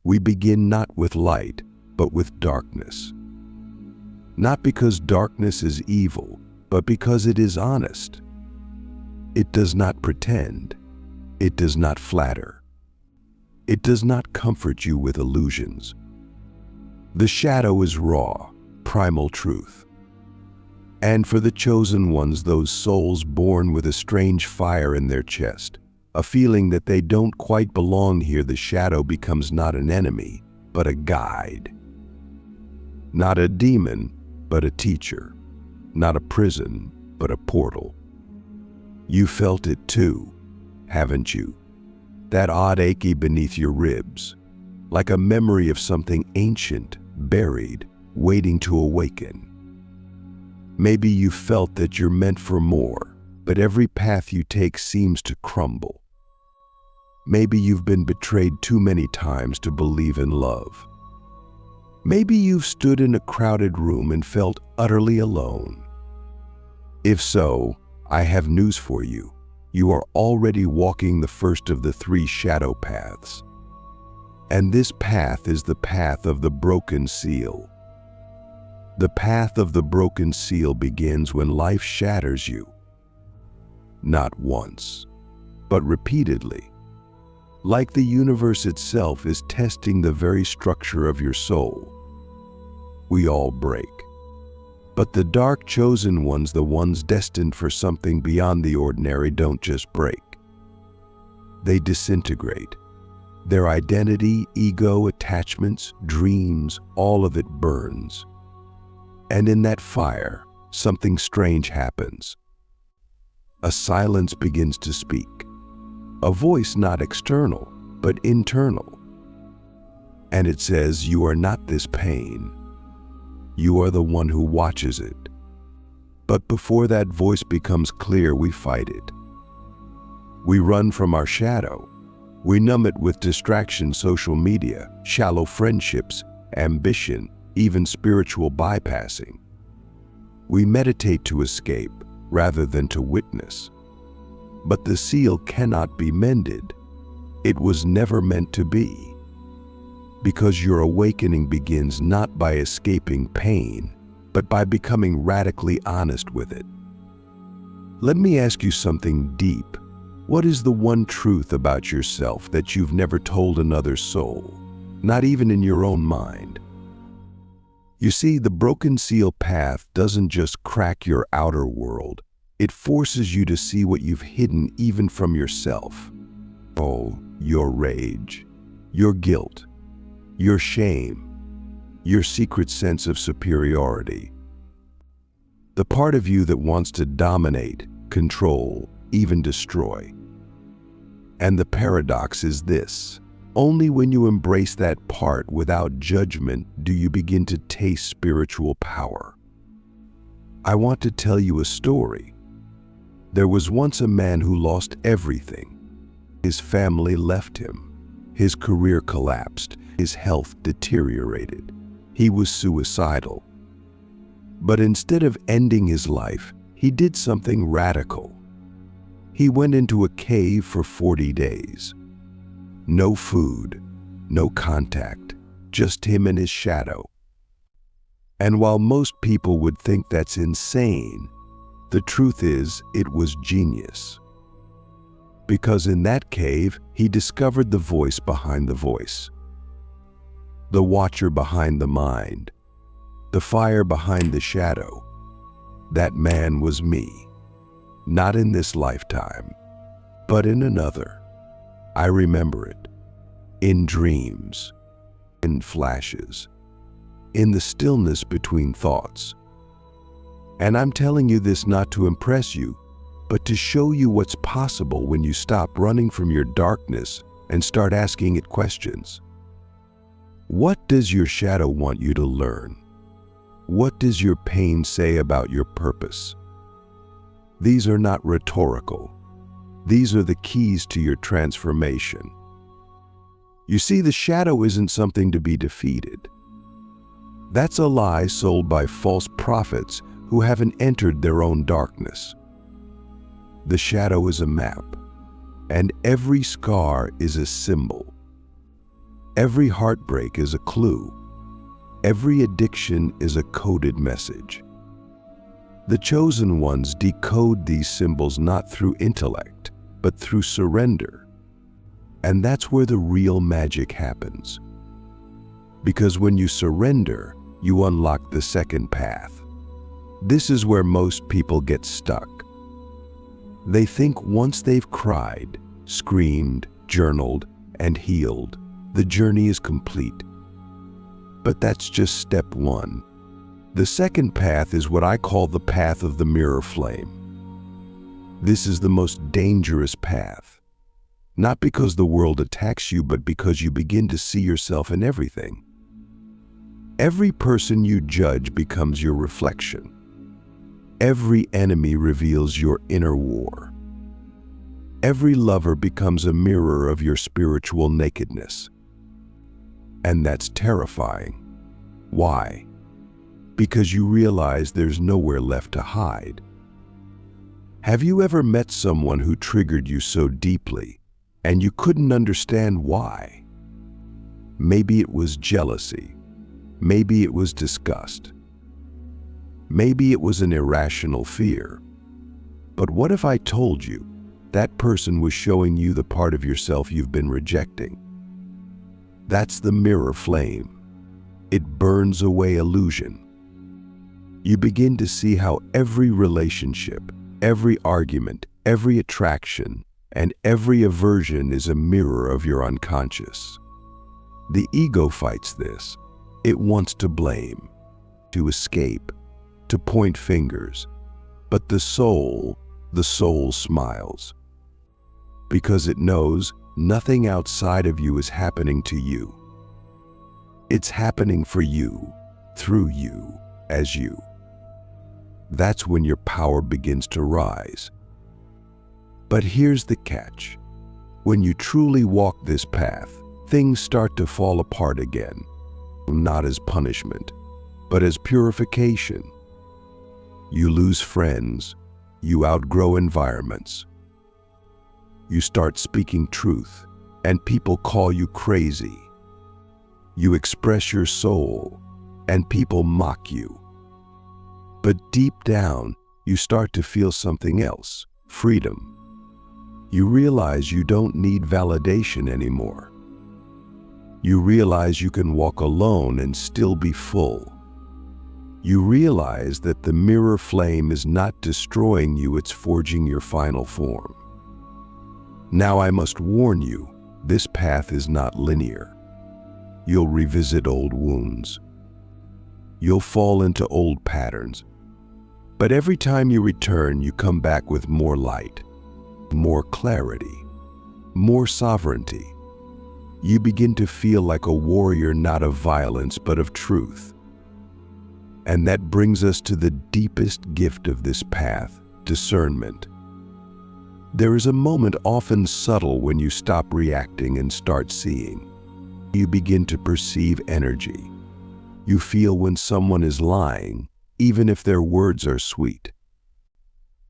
We begin not with light, but with darkness. Not because darkness is evil, but because it is honest. It does not pretend. It does not flatter. It does not comfort you with illusions. The shadow is raw, primal truth. And for the chosen ones, those souls born with a strange fire in their chest, a feeling that they don't quite belong here, the shadow becomes not an enemy, but a guide. Not a demon, but a teacher. Not a prison, but a portal. You felt it too, haven't you? That odd achy beneath your ribs, like a memory of something ancient, buried, waiting to awaken. Maybe you felt that you're meant for more, but every path you take seems to crumble. Maybe you've been betrayed too many times to believe in love. Maybe you've stood in a crowded room and felt utterly alone. If so, I have news for you. You are already walking the first of the 3 shadow paths. And this path is the path of the broken seal. The path of the broken seal begins when life shatters you. Not once, but repeatedly. Like the universe itself is testing the very structure of your soul. We all break. But the dark chosen ones, the ones destined for something beyond the ordinary, don't just break. They disintegrate. Their identity, ego, attachments, dreams, all of it burns. And in that fire, something strange happens. A silence begins to speak. A voice not external, but internal. And it says, you are not this pain. You are the one who watches it. But before that voice becomes clear, we fight it. We run from our shadow. We numb it with distraction, social media, shallow friendships, ambition, even spiritual bypassing. We meditate to escape rather than to witness. But the seal cannot be mended. It was never meant to be. Because your awakening begins not by escaping pain, but by becoming radically honest with it. Let me ask you something deep. What is the one truth about yourself that you've never told another soul, not even in your own mind? You see, the broken seal path doesn't just crack your outer world. It forces you to see what you've hidden even from yourself. Oh, your rage, your guilt, your shame, your secret sense of superiority. The part of you that wants to dominate, control, even destroy. And the paradox is this: only when you embrace that part without judgment do you begin to taste spiritual power. I want to tell you a story. There was once a man who lost everything. His family left him. His career collapsed. His health deteriorated. He was suicidal. But instead of ending his life, he did something radical. He went into a cave for 40 days. No food, no contact, just him and his shadow. And while most people would think that's insane, the truth is, it was genius. Because in that cave, he discovered the voice behind the voice. The watcher behind the mind. The fire behind the shadow. That man was me. Not in this lifetime, but in another. I remember it. In dreams. In flashes. In the stillness between thoughts. And I'm telling you this not to impress you, but to show you what's possible when you stop running from your darkness and start asking it questions. What does your shadow want you to learn? What does your pain say about your purpose? These are not rhetorical. These are the keys to your transformation. You see, the shadow isn't something to be defeated. That's a lie sold by false prophets who haven't entered their own darkness. The shadow is a map, and every scar is a symbol. Every heartbreak is a clue. Every addiction is a coded message. The chosen ones decode these symbols not through intellect, but through surrender. And that's where the real magic happens. Because when you surrender, you unlock the second path. This is where most people get stuck. They think once they've cried, screamed, journaled, and healed, the journey is complete. But that's just step one. The second path is what I call the path of the mirror flame. This is the most dangerous path. Not because the world attacks you, but because you begin to see yourself in everything. Every person you judge becomes your reflection. Every enemy reveals your inner war. Every lover becomes a mirror of your spiritual nakedness. And that's terrifying. Why? Because you realize there's nowhere left to hide. Have you ever met someone who triggered you so deeply, and you couldn't understand why? Maybe it was jealousy. Maybe it was disgust. Maybe it was an irrational fear. But what if I told you that person was showing you the part of yourself you've been rejecting? That's the mirror flame. It burns away illusion. You begin to see how every relationship, every argument, every attraction, and every aversion is a mirror of your unconscious. The ego fights this. It wants to blame, to escape, to point fingers. But the soul smiles. Because it knows nothing outside of you is happening to you. It's happening for you, through you, as you. That's when your power begins to rise. But here's the catch. When you truly walk this path, things start to fall apart again. Not as punishment, but as purification. You lose friends. You outgrow environments. You start speaking truth, and people call you crazy. You express your soul, and people mock you. But deep down, you start to feel something else, freedom. You realize you don't need validation anymore. You realize you can walk alone and still be full. You realize that the mirror flame is not destroying you, it's forging your final form. Now I must warn you, this path is not linear. You'll revisit old wounds. You'll fall into old patterns. But every time you return, you come back with more light, more clarity, more sovereignty. You begin to feel like a warrior, not of violence, but of truth. And that brings us to the deepest gift of this path, discernment. There is a moment, often subtle, when you stop reacting and start seeing. You begin to perceive energy. You feel when someone is lying, even if their words are sweet.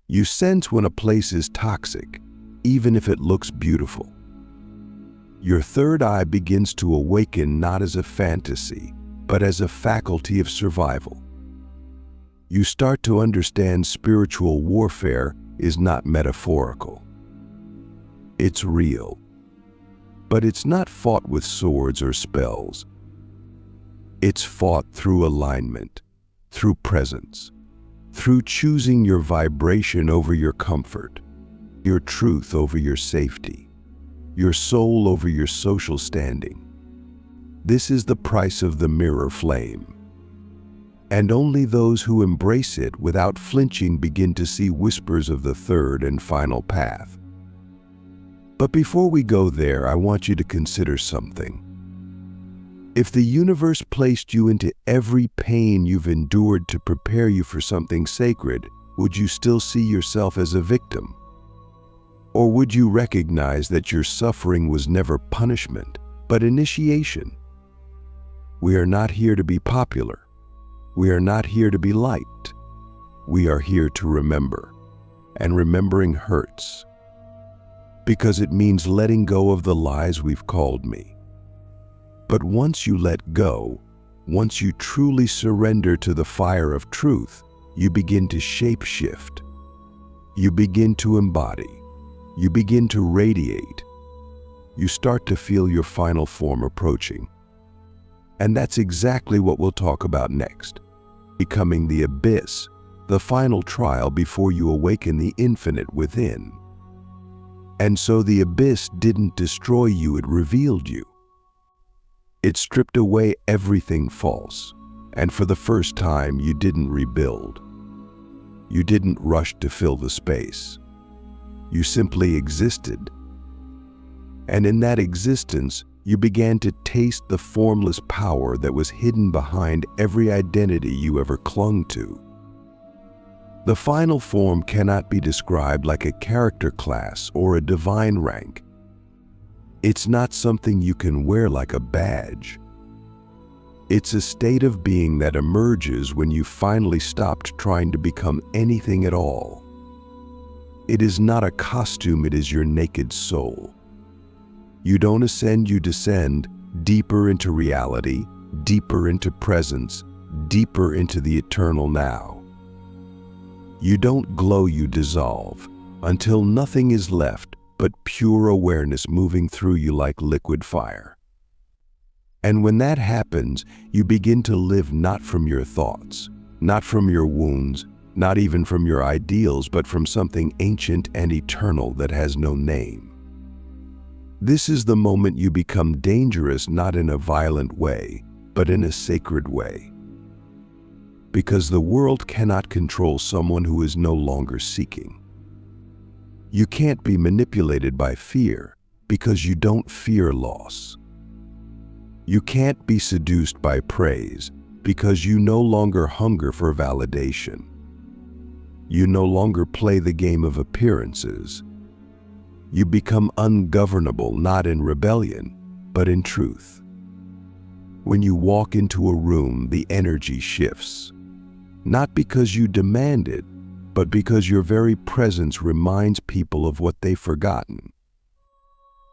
You sense when a place is toxic, even if it looks beautiful. Your third eye begins to awaken, not as a fantasy, but as a faculty of survival. You start to understand spiritual warfare is not metaphorical. It's real. But it's not fought with swords or spells. It's fought through alignment, through presence, through choosing your vibration over your comfort, your truth over your safety, your soul over your social standing. This is the price of the mirror flame. And only those who embrace it without flinching begin to see whispers of the third and final path. But before we go there, I want you to consider something. If the universe placed you into every pain you've endured to prepare you for something sacred, would you still see yourself as a victim? Or would you recognize that your suffering was never punishment, but initiation? We are not here to be popular. We are not here to be liked. We are here to remember. And remembering hurts. Because it means letting go of the lies we've called me. But once you let go, once you truly surrender to the fire of truth, you begin to shape-shift. You begin to embody. You begin to radiate. You start to feel your final form approaching. And that's exactly what we'll talk about next. Becoming the abyss, the final trial before you awaken the infinite within. And so the abyss didn't destroy you, it revealed you. It stripped away everything false, and for the first time you didn't rebuild. You didn't rush to fill the space. You simply existed. And in that existence, you began to taste the formless power that was hidden behind every identity you ever clung to. The final form cannot be described like a character class or a divine rank. It's not something you can wear like a badge. It's a state of being that emerges when you finally stopped trying to become anything at all. It is not a costume, it is your naked soul. You don't ascend, you descend deeper into reality, deeper into presence, deeper into the eternal now. You don't glow, you dissolve, until nothing is left but pure awareness moving through you like liquid fire. And when that happens, you begin to live not from your thoughts, not from your wounds, not even from your ideals, but from something ancient and eternal that has no name. This is the moment you become dangerous, not in a violent way, but in a sacred way. Because the world cannot control someone who is no longer seeking. You can't be manipulated by fear because you don't fear loss. You can't be seduced by praise because you no longer hunger for validation. You no longer play the game of appearances. You become ungovernable, not in rebellion, but in truth. When you walk into a room, the energy shifts, not because you demand it, but because your very presence reminds people of what they've forgotten.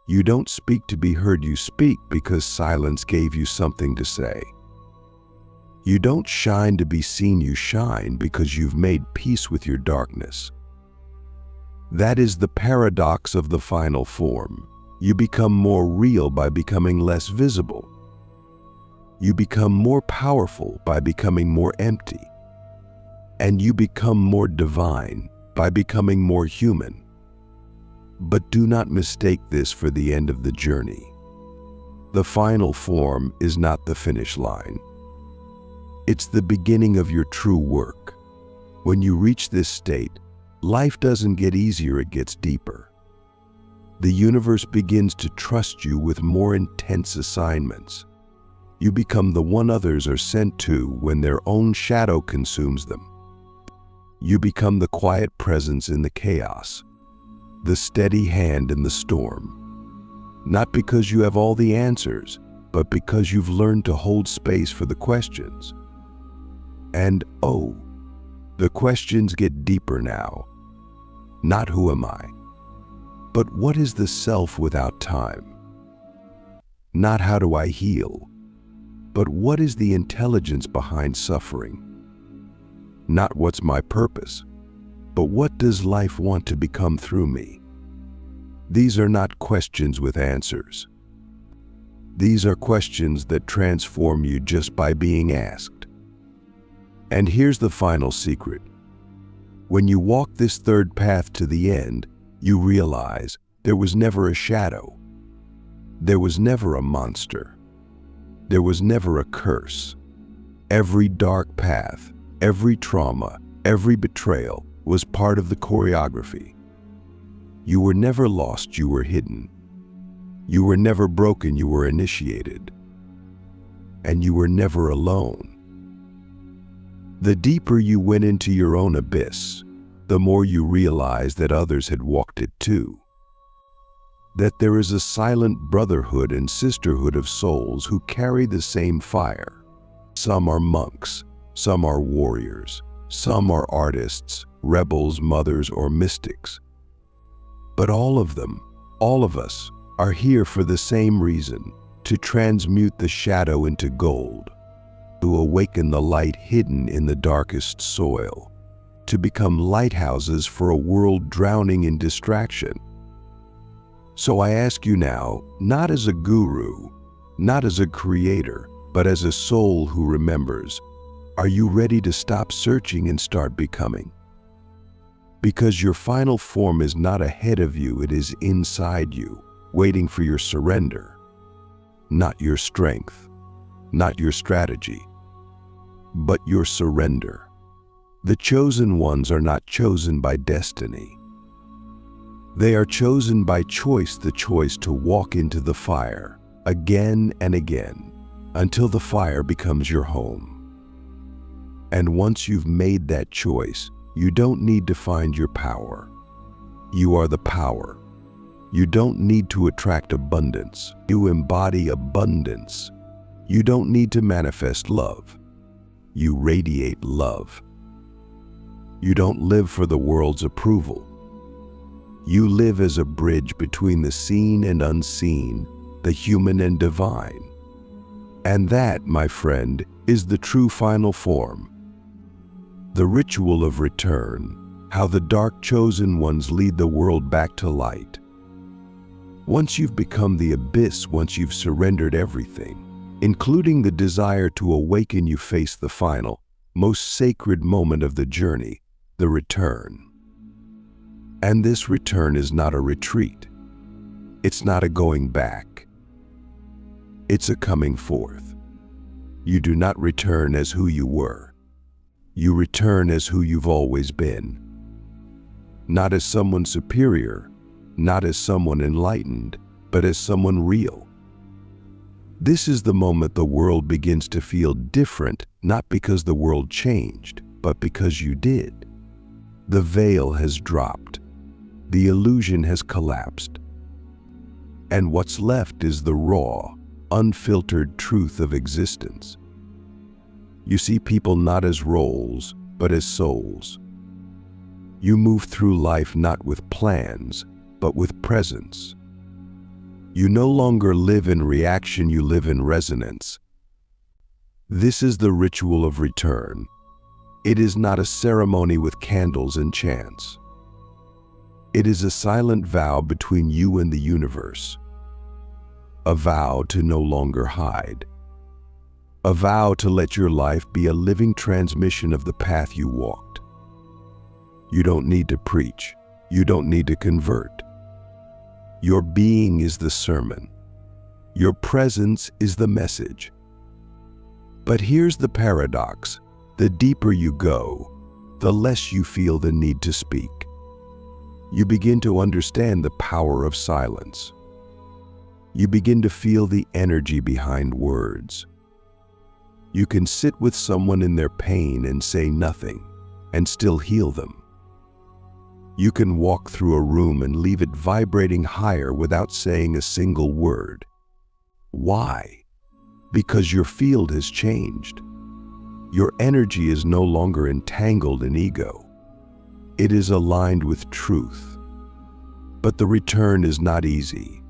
You don't speak to be heard, you speak because silence gave you something to say. You don't shine to be seen, you shine because you've made peace with your darkness. That is the paradox of the final form. You become more real by becoming less visible. You become more powerful by becoming more empty. And you become more divine by becoming more human. But do not mistake this for the end of the journey. The final form is not the finish line. It's the beginning of your true work. When you reach this state, life doesn't get easier, it gets deeper. The universe begins to trust you with more intense assignments. You become the one others are sent to when their own shadow consumes them. You become the quiet presence in the chaos, the steady hand in the storm. Not because you have all the answers, but because you've learned to hold space for the questions. And oh, the questions get deeper now. Not who am I, but what is the self without time? Not how do I heal, but what is the intelligence behind suffering? Not what's my purpose, but what does life want to become through me? These are not questions with answers. These are questions that transform you just by being asked. And here's the final secret. When you walk this third path to the end, you realize there was never a shadow. There was never a monster. There was never a curse. Every dark path, every trauma, every betrayal was part of the choreography. You were never lost, you were hidden. You were never broken, you were initiated. And you were never alone. The deeper you went into your own abyss, the more you realized that others had walked it too. That there is a silent brotherhood and sisterhood of souls who carry the same fire. Some are monks, some are warriors, some are artists, rebels, mothers, or mystics. But all of them, all of us, are here for the same reason, to transmute the shadow into gold, to awaken the light hidden in the darkest soil, to become lighthouses for a world drowning in distraction. So I ask you now, not as a guru, not as a creator, but as a soul who remembers, are you ready to stop searching and start becoming? Because your final form is not ahead of you, it is inside you, waiting for your surrender. Not your strength, not your strategy, but your surrender. The chosen ones are not chosen by destiny. They are chosen by choice, the choice to walk into the fire again and again until the fire becomes your home. And once you've made that choice, you don't need to find your power. You are the power. You don't need to attract abundance. You embody abundance. You don't need to manifest love. You radiate love. You don't live for the world's approval. You live as a bridge between the seen and unseen, the human and divine. And that, my friend, is the true final form. The ritual of return, how the dark chosen ones lead the world back to light. Once you've become the abyss, once you've surrendered everything, including the desire to awaken, you face the final, most sacred moment of the journey, the return. And this return is not a retreat. It's not a going back. It's a coming forth. You do not return as who you were. You return as who you've always been. Not as someone superior, not as someone enlightened, but as someone real. This is the moment the world begins to feel different, not because the world changed, but because you did. The veil has dropped. The illusion has collapsed. And what's left is the raw, unfiltered truth of existence. You see people not as roles, but as souls. You move through life not with plans, but with presence. You no longer live in reaction, you live in resonance. This is the ritual of return. It is not a ceremony with candles and chants. It is a silent vow between you and the universe. A vow to no longer hide. A vow to let your life be a living transmission of the path you walked. You don't need to preach. You don't need to convert. Your being is the sermon. Your presence is the message. But here's the paradox. The deeper you go, the less you feel the need to speak. You begin to understand the power of silence. You begin to feel the energy behind words. You can sit with someone in their pain and say nothing, and still heal them. You can walk through a room and leave it vibrating higher without saying a single word. Why? Because your field has changed. Your energy is no longer entangled in ego. It is aligned with truth. But the return is not easy.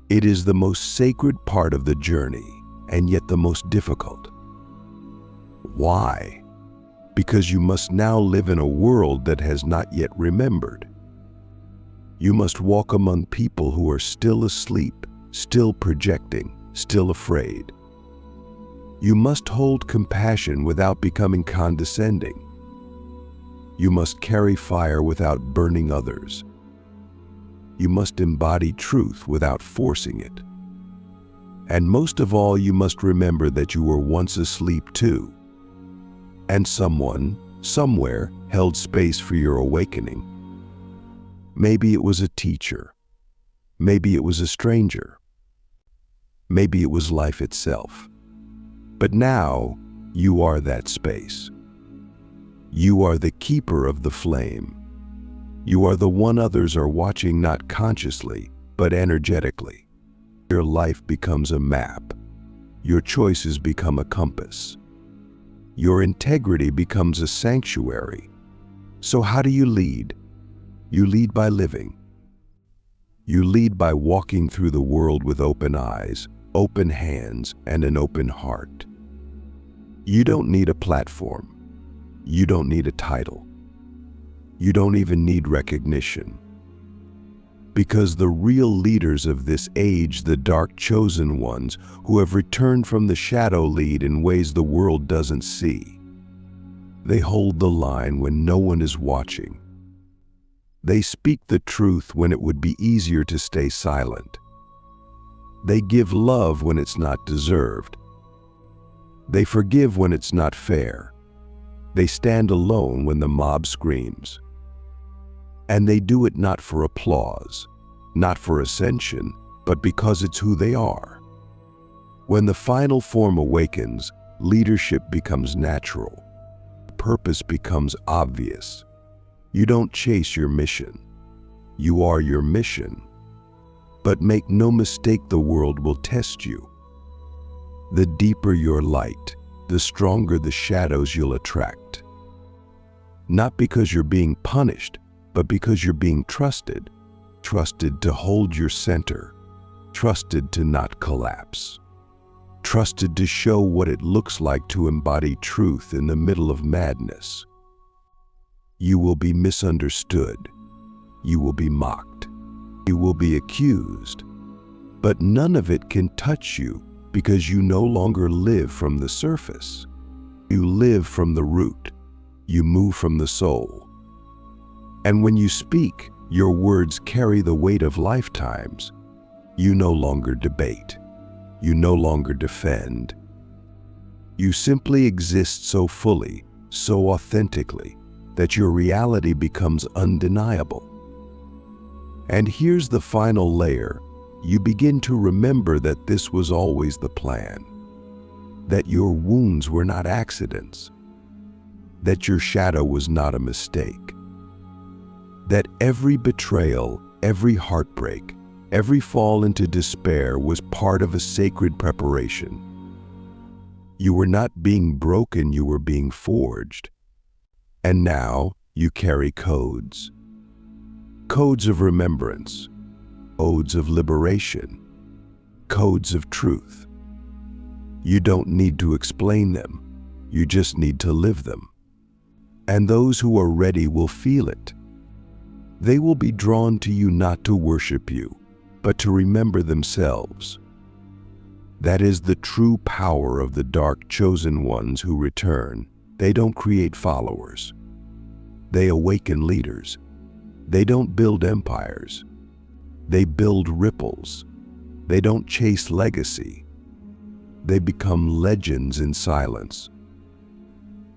It is the most sacred part of the journey, and yet the most difficult. Why? Because you must now live in a world that has not yet remembered. You must walk among people who are still asleep, still projecting, still afraid. You must hold compassion without becoming condescending. You must carry fire without burning others. You must embody truth without forcing it. And most of all, you must remember that you were once asleep too. And someone, somewhere, held space for your awakening. Maybe it was a teacher. Maybe it was a stranger. Maybe it was life itself. But now, you are that space. You are the keeper of the flame. You are the one others are watching not consciously, but energetically. Your life becomes a map. Your choices become a compass. Your integrity becomes a sanctuary. So how do you lead? You lead by living. You lead by walking through the world with open eyes, open hands, and an open heart. You don't need a platform. You don't need a title. You don't even need recognition. Because the real leaders of this age, the dark chosen ones who have returned from the shadow, lead in ways the world doesn't see. They hold the line when no one is watching. They speak the truth when it would be easier to stay silent. They give love when it's not deserved. They forgive when it's not fair. They stand alone when the mob screams. And they do it not for applause, not for ascension, but because it's who they are. When the final form awakens, leadership becomes natural. Purpose becomes obvious. You don't chase your mission. You are your mission. But make no mistake, the world will test you. The deeper your light, the stronger the shadows you'll attract. Not because you're being punished, but because you're being trusted. Trusted to hold your center. Trusted to not collapse. Trusted to show what it looks like to embody truth in the middle of madness. You will be misunderstood. You will be mocked. You will be accused. But none of it can touch you because you no longer live from the surface. You live from the root. You move from the soul. And when you speak, your words carry the weight of lifetimes. You no longer debate. You no longer defend. You simply exist so fully, so authentically, that your reality becomes undeniable. And here's the final layer. You begin to remember that this was always the plan. That your wounds were not accidents. That your shadow was not a mistake. That every betrayal, every heartbreak, every fall into despair was part of a sacred preparation. You were not being broken, you were being forged. And now you carry codes. Codes of remembrance, codes of liberation, codes of truth. You don't need to explain them, you just need to live them. And those who are ready will feel it. They will be drawn to you not to worship you, but to remember themselves. That is the true power of the dark chosen ones who return. They don't create followers. They awaken leaders. They don't build empires. They build ripples. They don't chase legacy. They become legends in silence.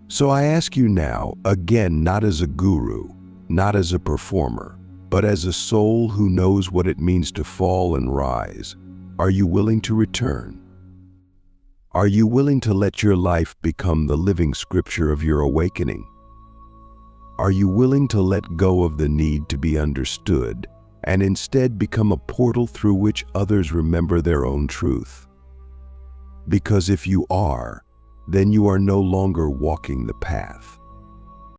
So I ask you now, again, not as a guru, not as a performer, but as a soul who knows what it means to fall and rise, are you willing to return? Are you willing to let your life become the living scripture of your awakening? Are you willing to let go of the need to be understood and instead become a portal through which others remember their own truth? Because if you are, then you are no longer walking the path.